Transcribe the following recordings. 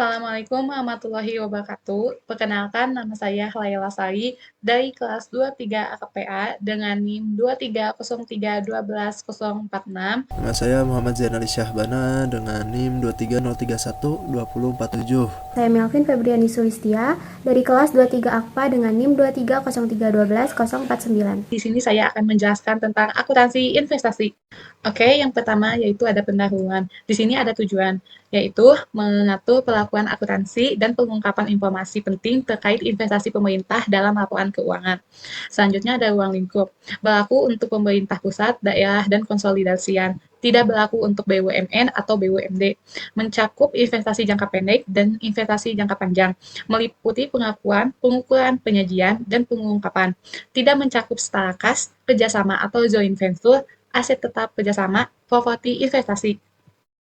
Assalamualaikum warahmatullahi wabarakatuh. Perkenalkan, nama saya Laila Sari dari kelas 23 AKPA dengan NIM 230312046. Nama saya Muhammad Zainali Syahbana dengan NIM 230312047. Saya Melvin Febriani Sulistia dari kelas 23 AKPA dengan NIM 230321049. Di sini saya akan menjelaskan tentang akuntansi investasi. Oke, yang pertama yaitu ada pendahuluan. Di sini ada tujuan, yaitu mengatur pelakuan akuntansi dan pengungkapan informasi penting terkait investasi pemerintah dalam laporan keuangan. Selanjutnya ada ruang lingkup, berlaku untuk pemerintah pusat, daerah, dan konsolidasian. Tidak berlaku untuk BUMN atau BUMD. Mencakup investasi jangka pendek dan investasi jangka panjang, meliputi pengakuan, pengukuran, penyajian, dan pengungkapan. Tidak mencakup setara kas, kerjasama atau joint venture, aset tetap kerjasama, properti investasi.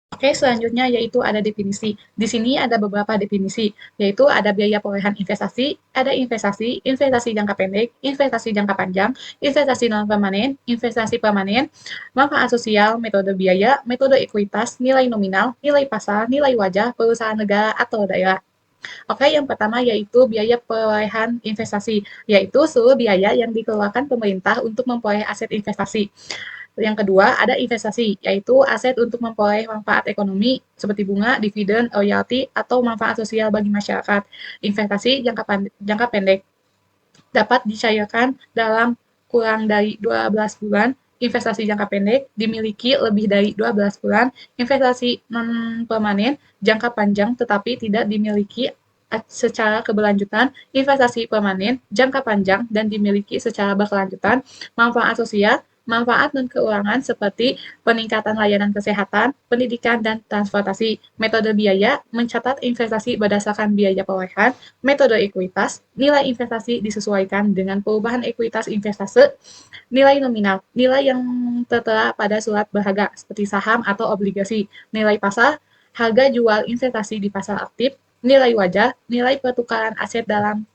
Oke, selanjutnya yaitu ada definisi. Di sini ada beberapa definisi, yaitu ada biaya perolehan investasi, ada investasi, investasi jangka pendek, investasi jangka panjang, investasi non-permanen, investasi permanen, manfaat sosial, metode biaya, metode ekuitas, nilai nominal, nilai pasar, nilai wajah, perusahaan negara atau daerah. Oke, yang pertama yaitu biaya perolehan investasi, yaitu seluruh biaya yang dikeluarkan pemerintah untuk memperoleh aset investasi. Yang kedua, ada investasi, yaitu aset untuk memperoleh manfaat ekonomi seperti bunga, dividen, royalti, atau manfaat sosial bagi masyarakat. Investasi jangka pendek dapat dicairkan dalam kurang dari 12 bulan. Investasi jangka pendek dimiliki lebih dari 12 bulan. Investasi non-permanen jangka panjang tetapi tidak dimiliki secara keberlanjutan. Investasi permanen jangka panjang dan dimiliki secara berkelanjutan. Manfaat sosial, manfaat non-keuangan seperti peningkatan layanan kesehatan, pendidikan, dan transportasi. Metode biaya mencatat investasi berdasarkan biaya perolehan. Metode ekuitas, nilai investasi disesuaikan dengan perubahan ekuitas investase. Nilai nominal, nilai yang tertera pada surat berharga seperti saham atau obligasi. Nilai pasar, harga jual investasi di pasar aktif. Nilai wajah, nilai pertukaran aset dalam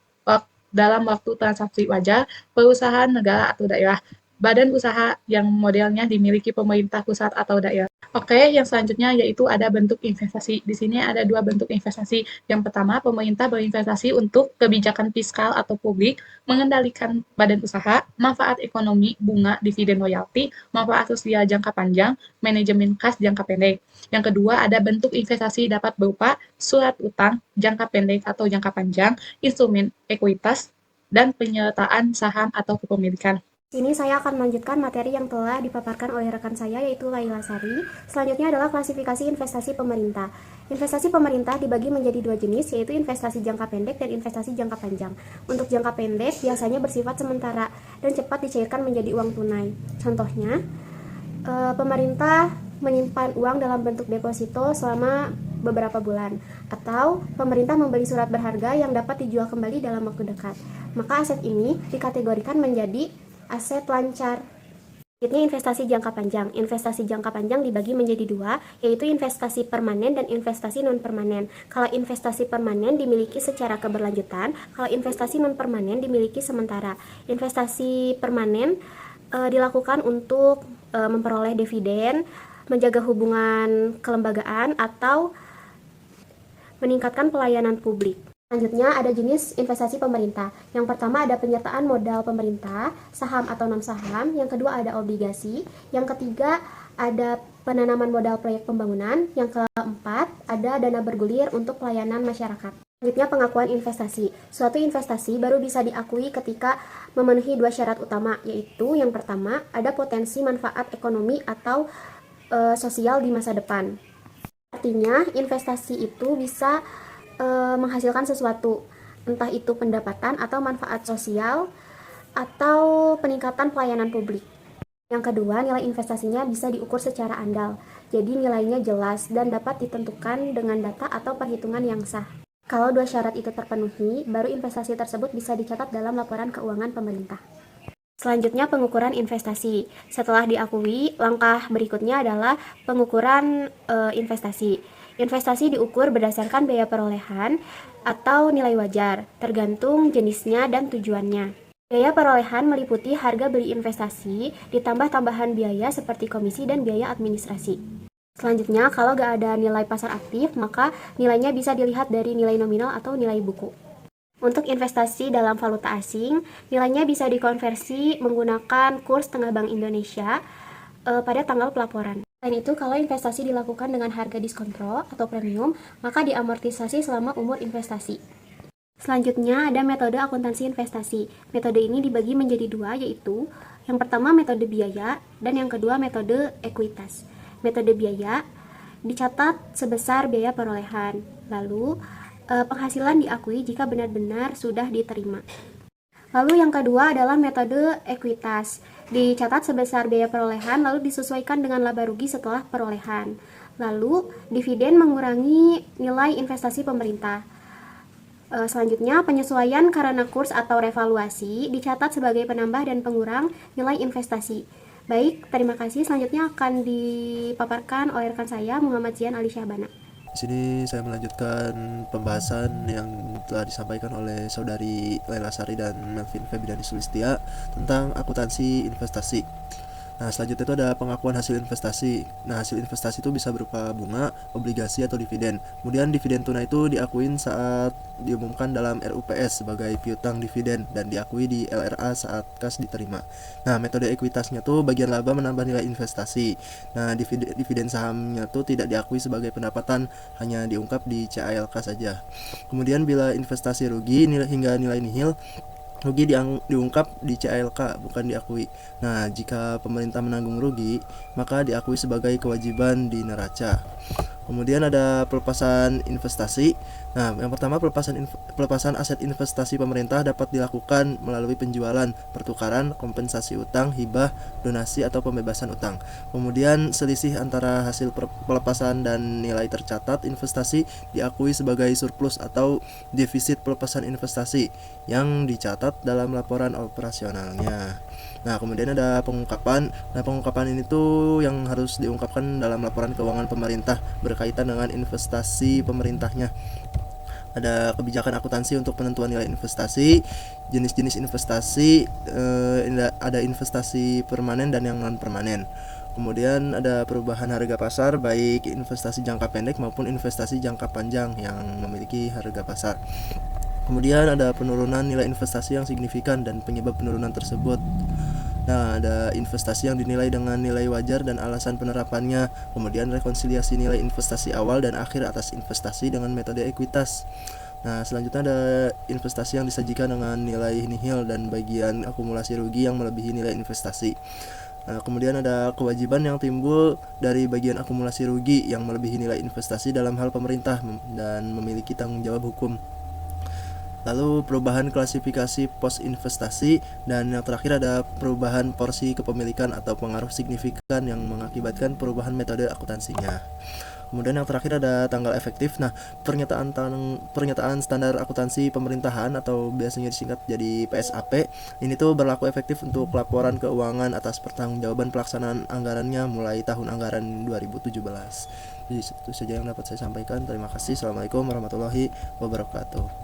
waktu transaksi wajar, perusahaan negara atau daerah, badan usaha yang modelnya dimiliki pemerintah pusat atau daerah. Oke, yang selanjutnya yaitu ada bentuk investasi. Di sini ada dua bentuk investasi. Yang pertama, pemerintah berinvestasi untuk kebijakan fiskal atau publik, mengendalikan badan usaha, manfaat ekonomi, bunga, dividen royalti, manfaat sosial jangka panjang, manajemen kas jangka pendek. Yang kedua, ada bentuk investasi dapat berupa surat utang jangka pendek atau jangka panjang, instrumen ekuitas, dan penyertaan saham atau kepemilikan. Sini saya akan melanjutkan materi yang telah dipaparkan oleh rekan saya yaitu Laila Sari. Selanjutnya adalah klasifikasi investasi pemerintah. Investasi pemerintah dibagi menjadi dua jenis, yaitu investasi jangka pendek dan investasi jangka panjang. Untuk jangka pendek biasanya bersifat sementara dan cepat dicairkan menjadi uang tunai. Contohnya, pemerintah menyimpan uang dalam bentuk deposito selama beberapa bulan, atau pemerintah membeli surat berharga yang dapat dijual kembali dalam waktu dekat. Maka aset ini dikategorikan menjadi aset lancar. Selanjutnya investasi jangka panjang. Investasi jangka panjang dibagi menjadi dua, yaitu investasi permanen dan investasi non-permanen. Kalau investasi permanen dimiliki secara keberlanjutan, kalau investasi non-permanen dimiliki sementara. Investasi permanen dilakukan untuk memperoleh dividen, menjaga hubungan kelembagaan, atau meningkatkan pelayanan publik. Selanjutnya ada jenis investasi pemerintah. Yang pertama ada penyertaan modal pemerintah, saham atau non-saham. Yang kedua ada obligasi. Yang ketiga ada penanaman modal proyek pembangunan. Yang keempat ada dana bergulir untuk pelayanan masyarakat. Selanjutnya pengakuan investasi. Suatu investasi baru bisa diakui ketika memenuhi dua syarat utama, yaitu yang pertama ada potensi manfaat ekonomi atau sosial di masa depan. Artinya investasi itu bisa menghasilkan sesuatu, entah itu pendapatan atau manfaat sosial atau peningkatan pelayanan publik. Yang kedua, nilai investasinya bisa diukur secara andal, jadi nilainya jelas dan dapat ditentukan dengan data atau perhitungan yang sah. Kalau dua syarat itu terpenuhi, baru investasi tersebut bisa dicatat dalam laporan keuangan pemerintah. Selanjutnya pengukuran investasi. Setelah diakui, langkah berikutnya adalah pengukuran investasi. Investasi diukur berdasarkan biaya perolehan atau nilai wajar, tergantung jenisnya dan tujuannya. Biaya perolehan meliputi harga beli investasi, ditambah tambahan biaya seperti komisi dan biaya administrasi. Selanjutnya, kalau nggak ada nilai pasar aktif, maka nilainya bisa dilihat dari nilai nominal atau nilai buku. Untuk investasi dalam valuta asing, nilainya bisa dikonversi menggunakan kurs Tengah Bank Indonesia pada tanggal pelaporan. Selain itu, kalau investasi dilakukan dengan harga diskontro atau premium, maka diamortisasi selama umur investasi. Selanjutnya ada metode akuntansi investasi. Metode ini dibagi menjadi dua, yaitu yang pertama metode biaya dan yang kedua metode ekuitas. Metode biaya dicatat sebesar biaya perolehan, lalu penghasilan diakui jika benar-benar sudah diterima. Lalu yang kedua adalah metode ekuitas, dicatat sebesar biaya perolehan lalu disesuaikan dengan laba rugi setelah perolehan. Lalu dividen mengurangi nilai investasi pemerintah. Selanjutnya, penyesuaian karena kurs atau revaluasi dicatat sebagai penambah dan pengurang nilai investasi. Baik, terima kasih. Selanjutnya akan dipaparkan oleh rekan saya, Muhammad Zian Ali Syahbana. Di sini saya melanjutkan pembahasan yang telah disampaikan oleh saudari Laila Sari dan Melvin Febiani Sulistia tentang akuntansi investasi. Nah, selanjutnya itu ada pengakuan hasil investasi. Nah, hasil investasi itu bisa berupa bunga, obligasi, atau dividen. Kemudian dividen tunai itu diakuin saat diumumkan dalam RUPS sebagai piutang dividen dan diakui di LRA saat kas diterima. Nah, metode ekuitasnya tuh bagian laba menambah nilai investasi. Nah, dividen sahamnya tuh tidak diakui sebagai pendapatan, hanya diungkap di CALK saja. Kemudian bila investasi rugi hingga nilai nihil, rugi diungkap di CALK, bukan diakui. Nah, jika pemerintah menanggung rugi, maka diakui sebagai kewajiban di neraca. Kemudian ada pelepasan investasi. Nah, yang pertama pelepasan aset investasi pemerintah dapat dilakukan melalui penjualan, pertukaran, kompensasi utang, hibah, donasi, atau pembebasan utang. Kemudian selisih antara hasil pelepasan dan nilai tercatat investasi diakui sebagai surplus atau defisit pelepasan investasi yang dicatat dalam laporan operasionalnya. Nah, kemudian ada pengungkapan. Nah, pengungkapan ini tuh yang harus diungkapkan dalam laporan keuangan pemerintah berkaitan dengan investasi pemerintahnya. Ada kebijakan akuntansi untuk penentuan nilai investasi, jenis-jenis investasi, ada investasi permanen dan yang non permanen. Kemudian ada perubahan harga pasar baik investasi jangka pendek maupun investasi jangka panjang yang memiliki harga pasar. Kemudian ada penurunan nilai investasi yang signifikan dan penyebab penurunan tersebut. Nah, ada investasi yang dinilai dengan nilai wajar dan alasan penerapannya. Kemudian rekonsiliasi nilai investasi awal dan akhir atas investasi dengan metode ekuitas. Nah, selanjutnya ada investasi yang disajikan dengan nilai nihil dan bagian akumulasi rugi yang melebihi nilai investasi. Nah, kemudian ada kewajiban yang timbul dari bagian akumulasi rugi yang melebihi nilai investasi dalam hal pemerintah dan memiliki tanggung jawab hukum. Lalu perubahan klasifikasi pos investasi, dan yang terakhir ada perubahan porsi kepemilikan atau pengaruh signifikan yang mengakibatkan perubahan metode akuntansinya. Kemudian yang terakhir ada tanggal efektif. Nah, pernyataan standar akuntansi pemerintahan atau biasanya disingkat jadi PSAP ini tuh berlaku efektif untuk laporan keuangan atas pertanggungjawaban pelaksanaan anggarannya mulai tahun anggaran 2017. Jadi itu saja yang dapat saya sampaikan. Terima kasih. Assalamualaikum warahmatullahi wabarakatuh.